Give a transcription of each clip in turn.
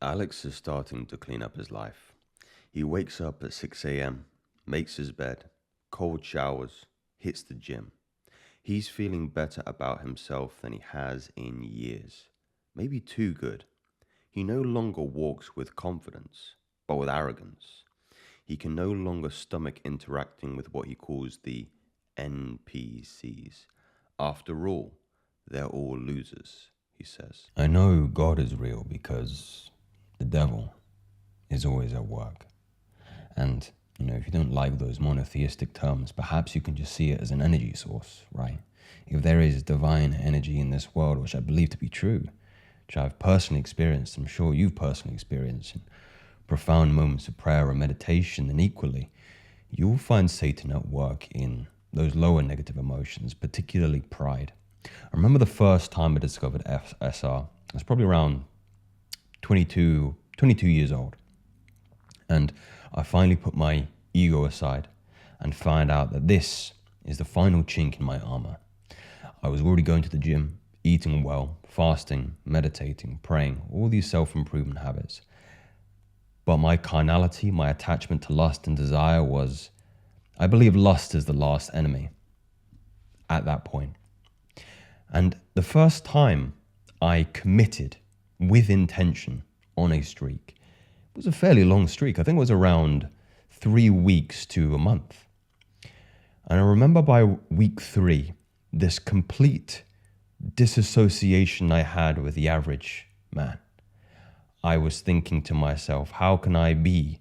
Alex is starting to clean up his life. He wakes up at 6 a.m., makes his bed, cold showers, hits the gym. He's feeling better about himself than he has in years. Maybe too good. He no longer walks with confidence, but with arrogance. He can no longer stomach interacting with what he calls the NPCs. After all, they're all losers, he says. I know God is real because the devil is always at work. And, if you don't like those monotheistic terms, perhaps you can just see it as an energy source, right? If there is divine energy in this world, which I believe to be true, which I've personally experienced, I'm sure you've personally experienced in profound moments of prayer or meditation, then equally, you will find Satan at work in those lower negative emotions, particularly pride. I remember the first time I discovered SR. I was probably around 22 years old. And I finally put my ego aside and find out that this is the final chink in my armor. I was already going to the gym, eating well, fasting, meditating, praying, all these self-improvement habits. But my carnality, my attachment to lust and desire was, I believe lust is the last enemy at that point. And the first time I committed with intention on a streak, it was a fairly long streak. I think it was around 3 weeks to a month. And I remember by week 3, this complete disassociation I had with the average man. I was thinking to myself, how can I be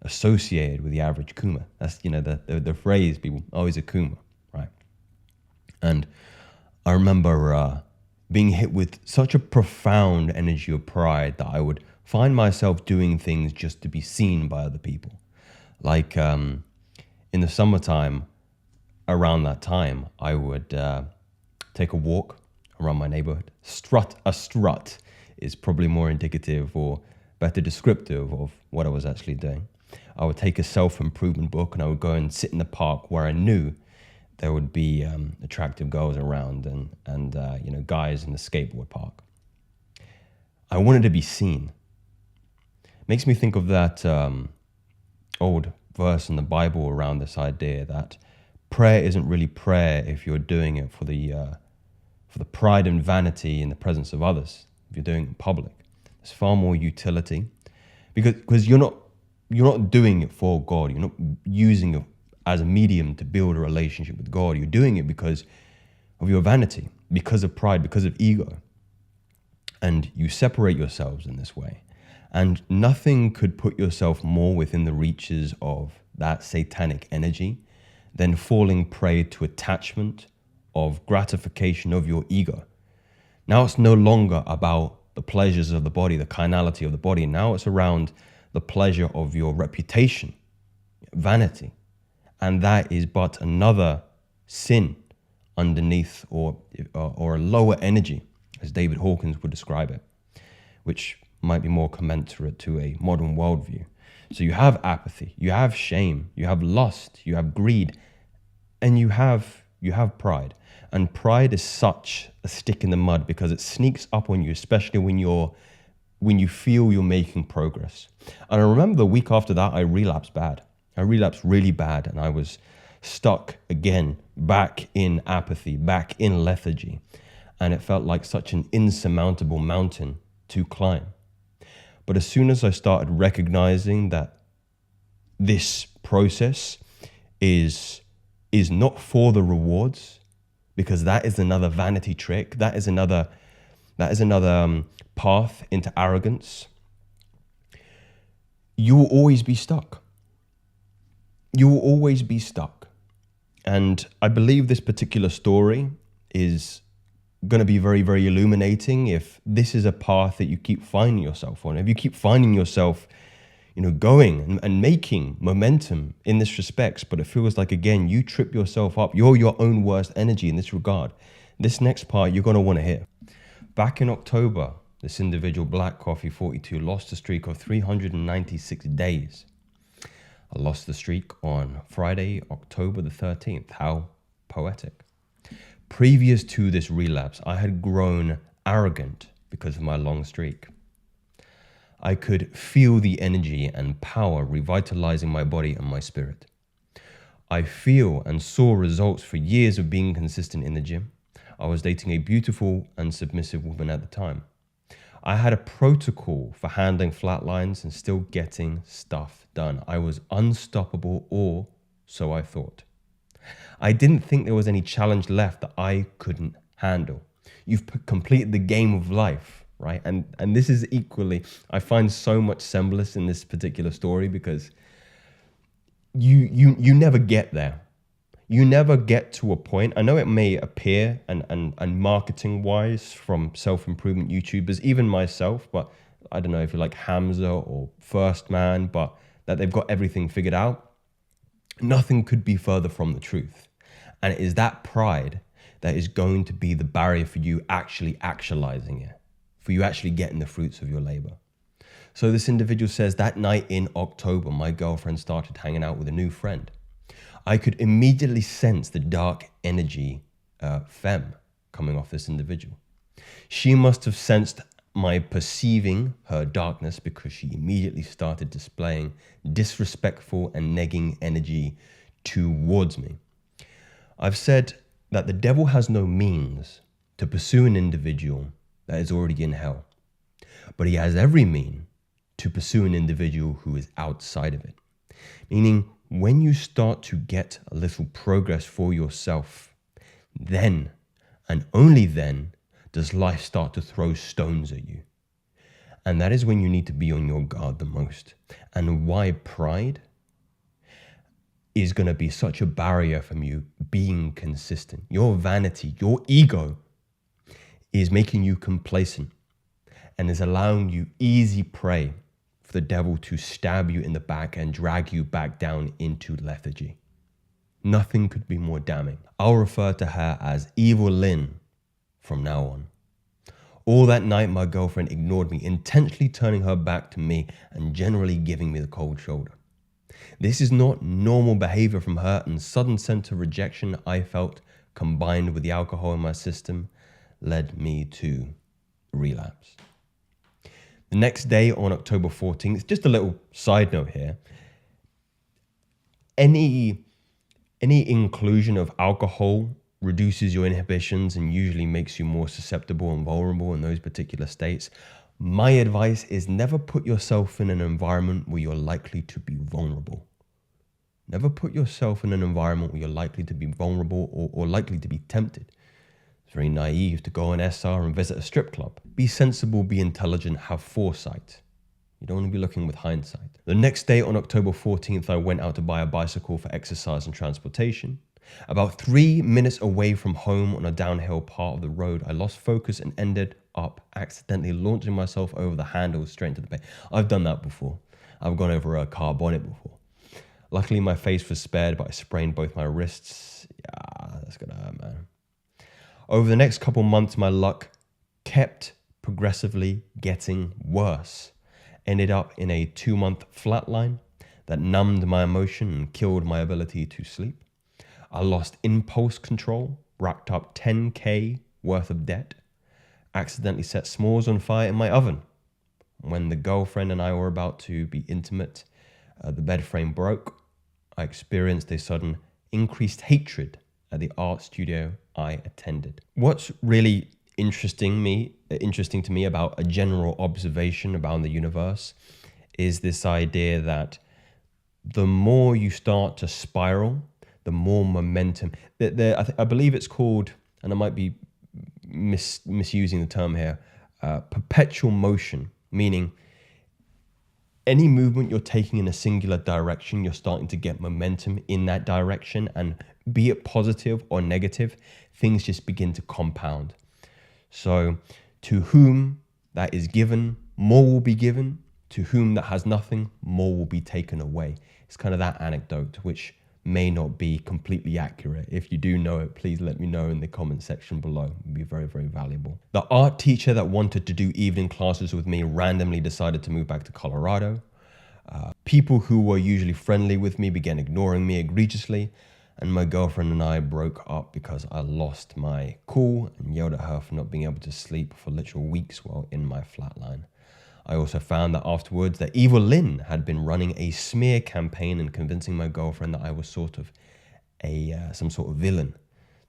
associated with the average Kuma? That's, the phrase people, oh, he's a Kuma, right? And I remember being hit with such a profound energy of pride that I would find myself doing things just to be seen by other people. Like in the summertime, around that time, I would take a walk around my neighborhood. A strut is probably more indicative or better descriptive of what I was actually doing. I would take a self-improvement book and I would go and sit in the park where I knew there would be attractive girls around and guys in the skateboard park. I wanted to be seen. Makes me think of that old verse in the Bible around this idea that prayer isn't really prayer if you're doing it for the pride and vanity in the presence of others. If you're doing it in public, there's far more utility because you're not doing it for God. You're not using it as a medium to build a relationship with God. You're doing it because of your vanity, because of pride, because of ego. And you separate yourselves in this way. And nothing could put yourself more within the reaches of that satanic energy than falling prey to attachment of gratification of your ego. Now it's no longer about the pleasures of the body, the carnality of the body. Now it's around the pleasure of your reputation, vanity. And that is but another sin underneath or a lower energy, as David Hawkins would describe it, which might be more commensurate to a modern worldview. So you have apathy, you have shame, you have lust, you have greed, and you have pride. And pride is such a stick in the mud because it sneaks up on you, especially when you feel you're making progress. And I remember the week after that, I relapsed bad. I relapsed really bad, and I was stuck again, back in apathy, back in lethargy. And it felt like such an insurmountable mountain to climb. But as soon as I started recognizing that this process is not for the rewards, because that is another vanity trick, that is another path into arrogance, you will always be stuck. You will always be stuck. And I believe this particular story is going to be very, very illuminating if this is a path that you keep finding yourself on. If you keep finding yourself, going and making momentum in this respect, but it feels like, again, you trip yourself up. You're your own worst energy in this regard. This next part you're going to want to hear. Back in October, this individual, Black Coffee 42, lost a streak of 396 days. I lost the streak on Friday, October the 13th. How poetic. Previous to this relapse, I had grown arrogant because of my long streak. I could feel the energy and power revitalizing my body and my spirit. I feel and saw results for years of being consistent in the gym. I was dating a beautiful and submissive woman at the time. I had a protocol for handling flatlines and still getting stuff done. I was unstoppable, or so I thought. I didn't think there was any challenge left that I couldn't handle. You've completed the game of life, right? And this is equally, I find so much semblance in this particular story because you never get there. You never get to a point. I know it may appear and marketing wise from self-improvement YouTubers, even myself, but I don't know if you're like Hamza or First Man, but that they've got everything figured out. Nothing could be further from the truth. And it is that pride that is going to be the barrier for you actually actualizing it, for you actually getting the fruits of your labor. So this individual says, that night in October, my girlfriend started hanging out with a new friend. I could immediately sense the dark energy, femme, coming off this individual. She must have sensed my perceiving her darkness because she immediately started displaying disrespectful and negging energy towards me. I've said that the devil has no means to pursue an individual that is already in hell, but he has every mean to pursue an individual who is outside of it. Meaning, when you start to get a little progress for yourself, then and only then does life start to throw stones at you. And that is when you need to be on your guard the most. And why pride is going to be such a barrier from you being consistent. Your vanity, your ego is making you complacent and is allowing you easy prey for the devil to stab you in the back and drag you back down into lethargy. Nothing could be more damning. I'll refer to her as Evil Lynn from now on. All that night, my girlfriend ignored me, intentionally turning her back to me and generally giving me the cold shoulder. This is not normal behavior from her, and sudden sense of rejection I felt, combined with the alcohol in my system, led me to relapse. The next day, on October 14th, just a little side note here, any inclusion of alcohol reduces your inhibitions and usually makes you more susceptible and vulnerable in those particular states. My advice is never put yourself in an environment where you're likely to be vulnerable. Never put yourself in an environment where you're likely to be vulnerable or likely to be tempted. It's very naive to go on SR and visit a strip club. Be sensible, be intelligent, have foresight. You don't want to be looking with hindsight. The next day, on October 14th, I went out to buy a bicycle for exercise and transportation. About 3 minutes away from home on a downhill part of the road, I lost focus and ended up accidentally launching myself over the handles straight into the bay. I've done that before. I've gone over a car bonnet before. Luckily, my face was spared, but I sprained both my wrists. Yeah, that's gonna hurt, man. Over the next couple months, my luck kept progressively getting worse. Ended up in a 2-month flatline that numbed my emotion and killed my ability to sleep. I lost impulse control, racked up 10K worth of debt, accidentally set s'mores on fire in my oven. When the girlfriend and I were about to be intimate, the bed frame broke. I experienced a sudden increased hatred at the art studio I attended. What's really interesting to me about a general observation about the universe is this idea that the more you start to spiral, the more momentum. I believe it's called, and I might be misusing the term here, perpetual motion, meaning any movement you're taking in a singular direction, you're starting to get momentum in that direction, and be it positive or negative, things just begin to compound. So to whom that is given, more will be given. To whom that has nothing, more will be taken away. It's kind of that anecdote, which may not be completely accurate. If you do know it, please let me know in the comment section below. It would be very, very valuable. The art teacher that wanted to do evening classes with me randomly decided to move back to Colorado. People who were usually friendly with me began ignoring me egregiously, and my girlfriend and I broke up because I lost my cool and yelled at her for not being able to sleep for literal weeks while in my flatline. I also found that afterwards that Evil Lynn had been running a smear campaign and convincing my girlfriend that I was sort of some sort of villain.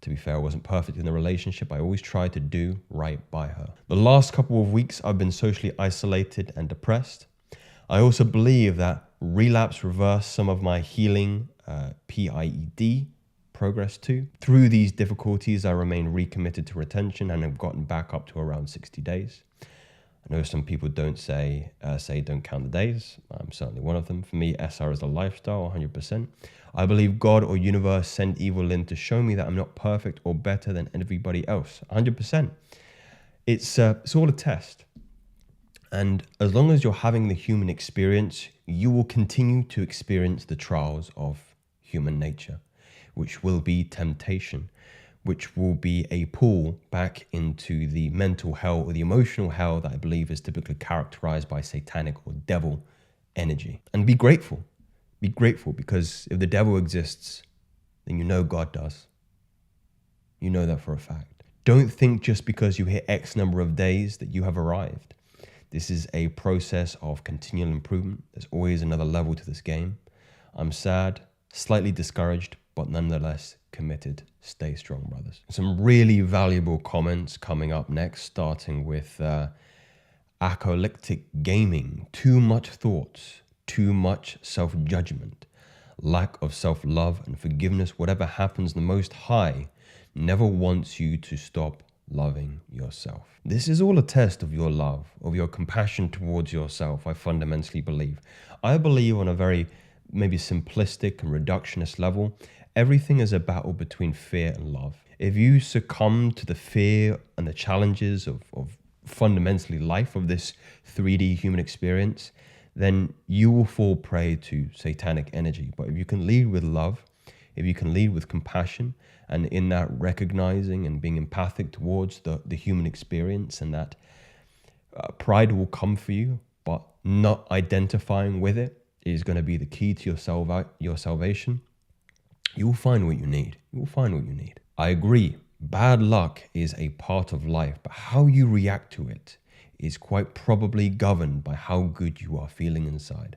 To be fair, I wasn't perfect in the relationship. I always tried to do right by her. The last couple of weeks, I've been socially isolated and depressed. I also believe that relapse reversed some of my healing PIED progress too. Through these difficulties, I remain recommitted to retention and have gotten back up to around 60 days. I know some people don't say don't count the days. I'm certainly one of them. For me, SR is a lifestyle, 100%. I believe God or universe sent Evil Lynn to show me that I'm not perfect or better than everybody else, 100%. It's all a test. And as long as you're having the human experience, you will continue to experience the trials of human nature, which will be temptation, which will be a pull back into the mental hell or the emotional hell that I believe is typically characterized by satanic or devil energy. And be grateful. Be grateful, because if the devil exists, then you know God does. You know that for a fact. Don't think just because you hit X number of days that you have arrived. This is a process of continual improvement. There's always another level to this game. I'm sad, slightly discouraged, but nonetheless committed. Stay strong, brothers. Some really valuable comments coming up next, starting with acolytic gaming. Too much thoughts, too much self-judgment, lack of self-love and forgiveness. Whatever happens, the Most High never wants you to stop loving yourself. This is all a test of your love, of your compassion towards yourself, I fundamentally believe. I believe on a very maybe simplistic and reductionist level, everything is a battle between fear and love. If you succumb to the fear and the challenges of fundamentally life, of this 3D human experience, then you will fall prey to satanic energy. But if you can lead with love, if you can lead with compassion, and in that recognizing and being empathic towards the human experience, and that pride will come for you, but not identifying with it is going to be the key to your salvation. You will find what you need. You will find what you need. I agree. Bad luck is a part of life, but how you react to it is quite probably governed by how good you are feeling inside.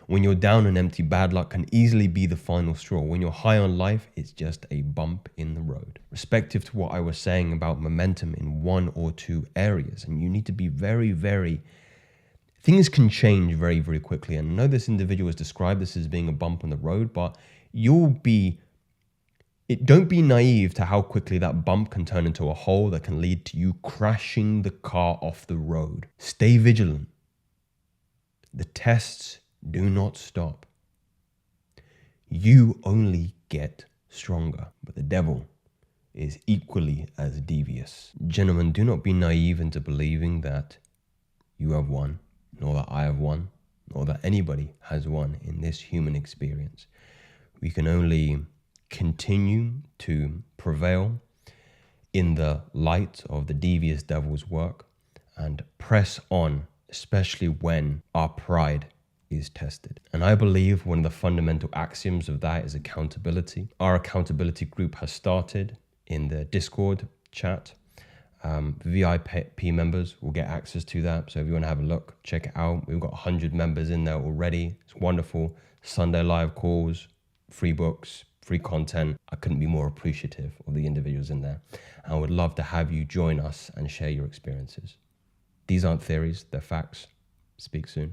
When you're down and empty, bad luck can easily be the final straw. When you're high on life, it's just a bump in the road. Respective to what I was saying about momentum in one or two areas, and you need to be very, very... Things can change very, very quickly. And I know this individual has described this as being a bump on the road, but don't be naive to how quickly that bump can turn into a hole that can lead to you crashing the car off the road. Stay vigilant. The tests do not stop. You only get stronger, but the devil is equally as devious. Gentlemen, do not be naive into believing that you have won, nor that I have won, nor that anybody has won in this human experience. We can only continue to prevail in the light of the devious devil's work and press on, especially when our pride is tested. And I believe one of the fundamental axioms of that is accountability. Our accountability group has started in the Discord chat. VIP members will get access to that. So if you want to have a look, check it out. We've got 100 members in there already. It's wonderful. Sunday live calls, free books, free content. I couldn't be more appreciative of the individuals in there. I would love to have you join us and share your experiences. These aren't theories, they're facts. Speak soon.